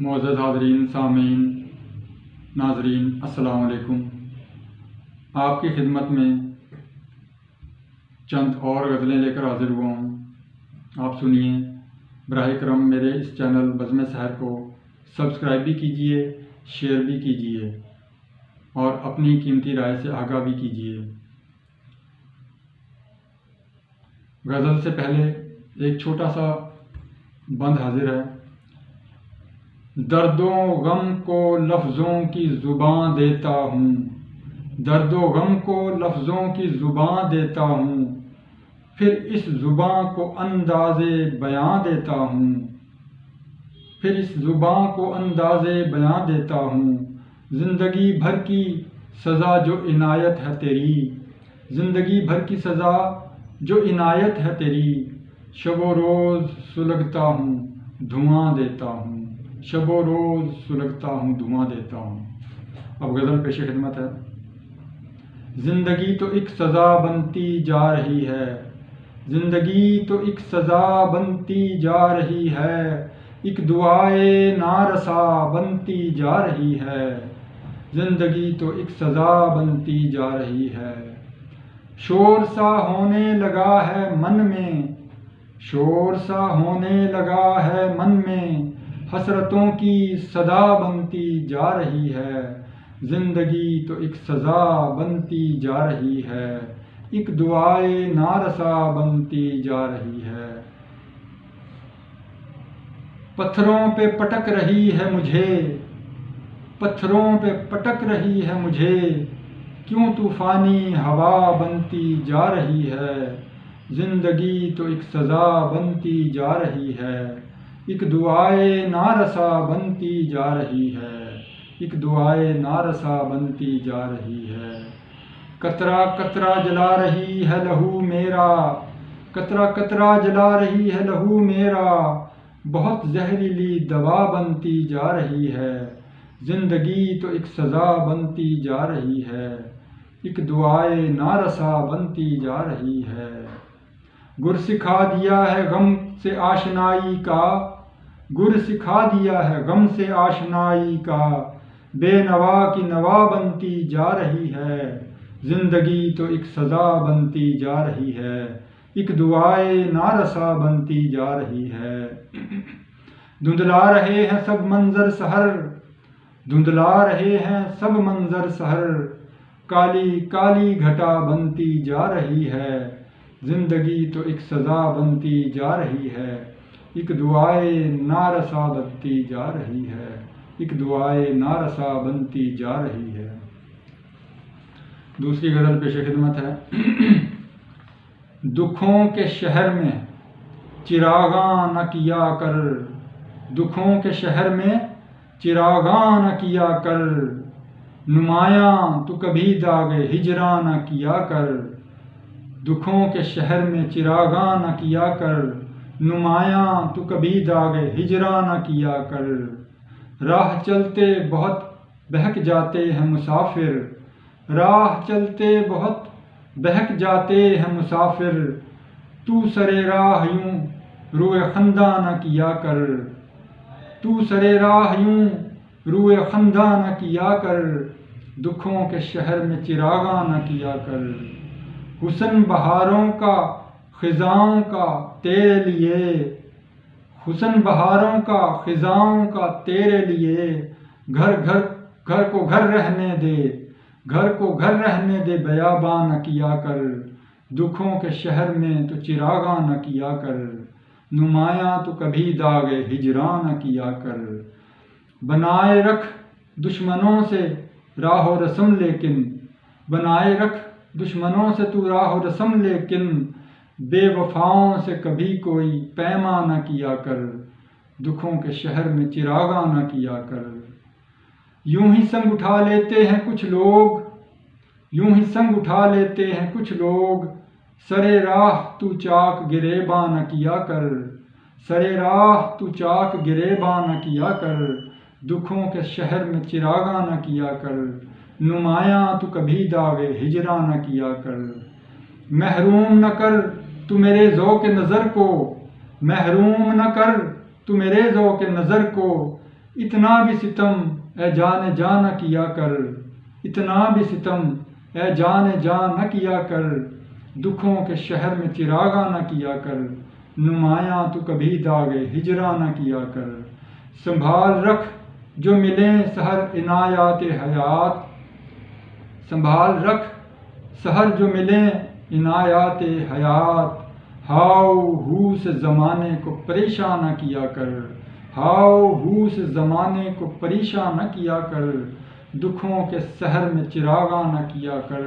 معزز حاضرین، سامعین، ناظرین، السلام علیکم۔ آپ کی خدمت میں چند اور غزلیں لے کر حاضر ہوا ہوں، آپ سنیے۔ براہ کرم میرے اس چینل بزم سحر کو سبسکرائب بھی کیجیے، شیئر بھی کیجیے اور اپنی قیمتی رائے سے آگاہ بھی کیجیے۔ غزل سے پہلے ایک چھوٹا سا بند حاضر ہے۔ درد و غم کو لفظوں کی زباں دیتا ہوں، درد و غم کو لفظوں کی زباں دیتا ہوں، پھر اس زباں کو انداز بیاں دیتا ہوں، پھر اس زباں کو انداز بیاں دیتا ہوں۔ زندگی بھر کی سزا جو عنایت ہے تیری، زندگی بھر کی سزا جو عنایت ہے تیری، شب و روز سلگتا ہوں دھواں دیتا ہوں، شب و روز سلگتا ہوں دھواں دیتا ہوں۔ اب غزل پیش خدمت ہے۔ زندگی تو ایک سزا بنتی جا رہی ہے، زندگی تو ایک سزا بنتی جا رہی ہے، ایک دعائے نارسا بنتی جا رہی ہے، زندگی تو ایک سزا بنتی جا رہی ہے۔ شور سا ہونے لگا ہے من میں، شور سا ہونے لگا ہے من میں، حسرتوں کی صدا بنتی جا رہی ہے، زندگی تو ایک سزا بنتی جا رہی ہے، ایک دعائے نارسا بنتی جا رہی ہے۔ پتھروں پہ پٹک رہی ہے مجھے، پتھروں پہ پٹک رہی ہے مجھے، کیوں طوفانی ہوا بنتی جا رہی ہے، زندگی تو ایک سزا بنتی جا رہی ہے، ایک دعائے نارسا بنتی جا رہی ہے، ایک دعائے نارسا بنتی جا رہی ہے۔ قطرہ قطرہ جلا رہی ہے لہو میرا، قطرہ قطرہ جلا رہی ہے لہو میرا، بہت زہریلی دوا بنتی جا رہی ہے، زندگی تو ایک سزا بنتی جا رہی ہے، ایک دعائے نارسا بنتی جا رہی ہے۔ گر سکھا دیا ہے غم سے آشنائی کا، گر سکھا دیا ہے غم سے آشنائی کا، بے نوا کی نوا بنتی جا رہی ہے، زندگی تو ایک سزا بنتی جا رہی ہے، ایک دعائے نارسا بنتی جا رہی ہے۔ دھندلا رہے ہیں سب منظر سحر، دھندلا رہے ہیں سب منظر سحر، کالی کالی گھٹا بنتی جا رہی ہے، زندگی تو ایک سزا بنتی جا رہی ہے، ایک دعائے نارسا بنتی جا رہی ہے، ایک دعائے نارسا بنتی جا رہی ہے۔ دوسری غزل پیش خدمت ہے۔ دکھوں کے شہر میں چراغاں نہ کیا کر، دکھوں کے شہر میں چراغاں نہ کیا کر، نمایاں تو کبھی داغ ہجراں نہ کیا کر، دکھوں کے شہر میں چراغاں نہ کیا کر، نمایاں تو کبھی داغ ہجراں نہ کیا کر۔ راہ چلتے بہت بہک جاتے ہیں مسافر، راہ چلتے بہت بہک جاتے ہیں مسافر، تو سرے راہ یوں روئے خنداں نہ کیا کر، تو سرے راہ یوں روئے خنداں نہ کیا کر، دکھوں کے شہر میں چراغاں نہ کیا کر۔ حسن بہاروں کا خزاں کا تیرے لیے، حسن بہاروں کا خزاں کا تیرے لیے، گھر گھر گھر کو گھر رہنے دے، گھر کو گھر رہنے دے، بیاباں نہ کیا کر، دکھوں کے شہر میں تو چراغاں نہ کیا کر، نمایاں تو کبھی داغ ہجراں نہ کیا کر۔ بنائے رکھ دشمنوں سے راہ و رسم لیکن، بنائے رکھ دشمنوں سے تو راہ و رسم لیکن، بے وفاؤں سے کبھی کوئی پیماں نہ کیا کر، دکھوں کے شہر میں چراغاں نہ کیا کر۔ یوں ہی سنگ اٹھا لیتے ہیں کچھ لوگ، یوں ہی سنگ اٹھا لیتے ہیں کچھ لوگ، سرے راہ تو چاک گریباں نہ کیا کر، سرے راہ تو چاک گریباں نہ کیا کر، دکھوں کے شہر میں چراغاں نہ کیا کر، نمایاں تو کبھی داغ ہجراں نہ کیا کر۔ محروم نہ کر تو میرے ذوق نظر کو، محروم نہ کر تو میرے ذوق نظر کو، اتنا بھی ستم اے جان جان نہ کیا کر، اتنا بھی ستم اے جان جان نہ کیا کر، دکھوں کے شہر میں چراغاں نہ کیا کر، نمایاں تو کبھی داغ ہجراں نہ کیا کر، سنبھال رکھ جو ملیں سحر عنایات حیات، سنبھال رکھ سحر جو ملیں عنایات حیات، ہاؤ ہو سے زمانے کو پریشان نہ کیا کر، ہاؤ ہو سے زمانے کو پریشان نہ کیا کر، دکھوں کے شہر میں چراغاں نہ کیا کر،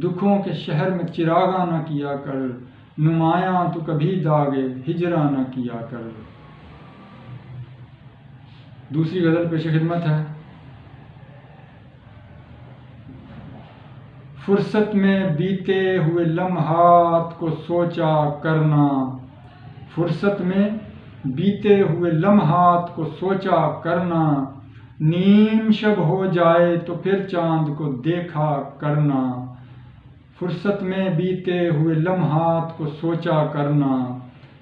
دکھوں کے شہر میں چراغاں نہ کیا کر، نمایاں تو کبھی داغ ہجراں نہ کیا کر۔ دوسری غزل پیش خدمت ہے۔ فرصت میں بیتے ہوئے لمحات کو سوچا کرنا، فرصت میں بیتے ہوئے لمحات کو سوچا کرنا، نیم شب ہو جائے تو پھر چاند کو دیکھا کرنا، فرصت میں بیتے ہوئے لمحات کو سوچا کرنا،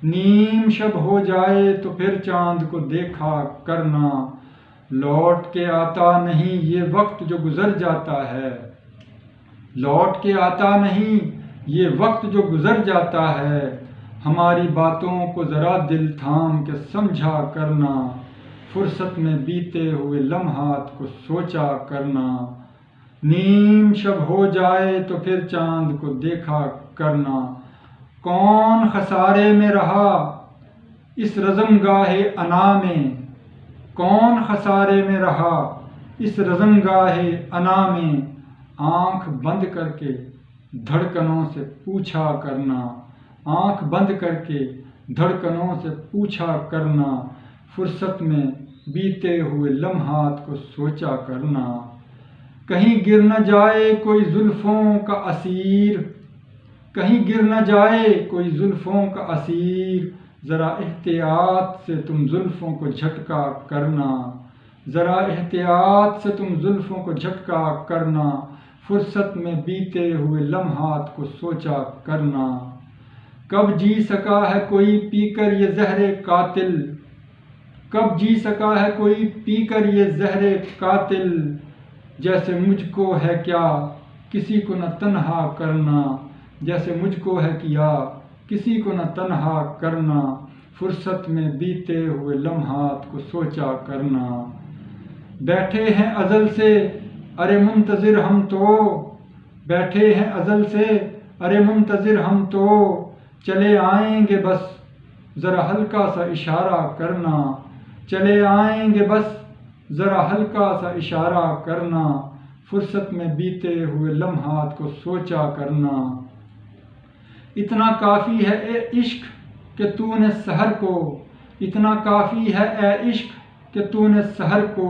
نیم شب ہو جائے تو پھر چاند کو دیکھا کرنا، لوٹ کے آتا نہیں یہ وقت جو گزر جاتا ہے، لوٹ کے آتا نہیں یہ وقت جو گزر جاتا ہے، ہماری باتوں کو ذرا دل تھام کے سمجھا کرنا، فرصت میں بیتے ہوئے لمحات کو سوچا کرنا، نیم شب ہو جائے تو پھر چاند کو دیکھا کرنا، کون خسارے میں رہا اس رزم گاہ انا میں، کون خسارے میں رہا اس رزم گاہ انا میں، آنکھ بند کر کے دھڑکنوں سے پوچھا کرنا، آنکھ بند کر کے دھڑکنوں سے پوچھا کرنا، فرصت میں بیتے ہوئے لمحات کو سوچا کرنا، کہیں گر نہ جائے کوئی زلفوں کا اسیر، کہیں گر نہ جائے کوئی زلفوں کا اسیر، ذرا احتیاط سے تم زلفوں کو جھٹکا کرنا، ذرا احتیاط سے تم زلفوں کو جھٹکا کرنا، فرصت میں بیتے ہوئے لمحات کو سوچا کرنا، کب جی سکا ہے کوئی پی کر یہ زہر قاتل، کب جی سکا ہے کوئی پی کر یہ زہر قاتل، جیسے مجھ کو ہے کیا کسی کو نہ تنہا کرنا، جیسے مجھ کو ہے کیا کسی کو نہ تنہا کرنا، فرصت میں بیتے ہوئے لمحات کو سوچا کرنا، بیٹھے ہیں ازل سے ارے منتظر ہم تو، بیٹھے ہیں ازل سے ارے منتظر ہم تو، چلے آئیں گے بس ذرا ہلکا سا اشارہ کرنا، چلے آئیں گے بس ذرا ہلکا سا اشارہ کرنا، فرصت میں بیتے ہوئے لمحات کو سوچا کرنا، اتنا کافی ہے اے عشق کہ تو نے سحر کو، اتنا کافی ہے اے عشق کہ تو نے سحر کو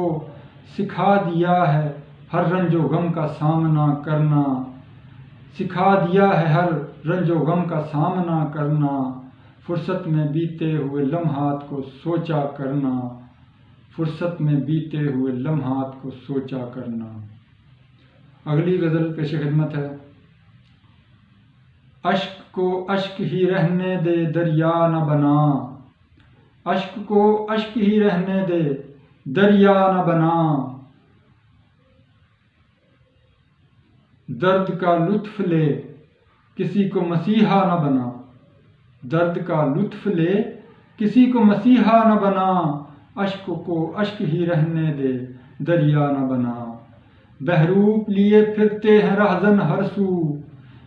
سکھا دیا ہے ہر رنج و غم کا سامنا کرنا، سکھا دیا ہے ہر رنج و غم کا سامنا کرنا، فرصت میں بیتے ہوئے لمحات کو سوچا کرنا، فرصت میں بیتے ہوئے لمحات کو سوچا کرنا۔ اگلی غزل پیش خدمت ہے۔ اشک کو اشک ہی رہنے دے دریا نہ بنا، اشک کو اشک ہی رہنے دے دریا نہ بنا، درد کا لطف لے کسی کو مسیحا نہ بنا، درد کا لطف لے کسی کو مسیحا نہ بنا، اشک کو اشک ہی رہنے دے دریا نہ بنا، بہروپ لیے پھرتے ہیں رہزن ہر سو،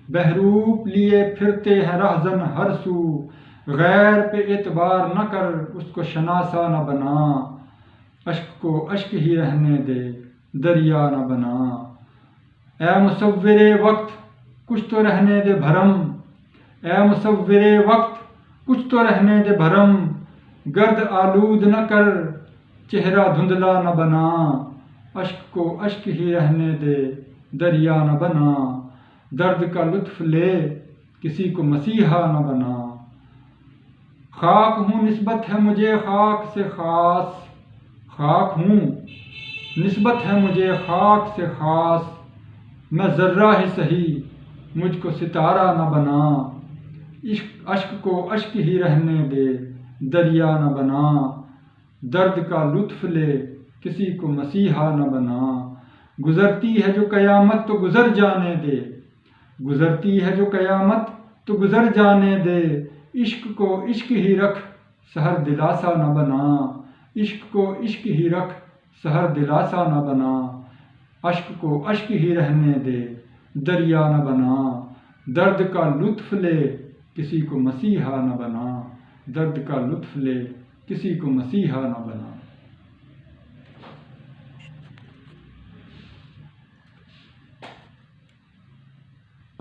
بہروپ لیے پھرتے ہیں رہزن ہر سو، غیر پہ اعتبار نہ کر اس کو شناسا نہ بنا، اشک کو اشک ہی رہنے دے دریا نہ بنا، اے مصور وقت کچھ تو رہنے دے بھرم، اے مصور وقت کچھ تو رہنے دے بھرم، گرد آلود نہ کر چہرہ دھندلا نہ بنا، اشک کو اشک ہی رہنے دے دریا نہ بنا، درد کا لطف لے کسی کو مسیحا نہ بنا، خاک ہوں نسبت ہے مجھے خاک سے خاص، خاک ہوں نسبت ہے مجھے خاک سے خاص، میں ذرہ ہی سہی مجھ کو ستارہ نہ بنا، اشک کو اشک ہی رہنے دے دریا نہ بنا، درد کا لطف لے کسی کو مسیحا نہ بنا، گزرتی ہے جو قیامت تو گزر جانے دے، گزرتی ہے جو قیامت تو گزر جانے دے، عشق کو عشق ہی رکھ سحر دلاسا نہ بنا، عشق کو عشق ہی رکھ سحر دلاسا نہ بنا، اشک کو اشک ہی رہنے دے دریا نہ بنا، درد کا لطف لے کسی کو مسیحا نہ بنا، درد کا لطف لے کسی کو مسیحا نہ بنا۔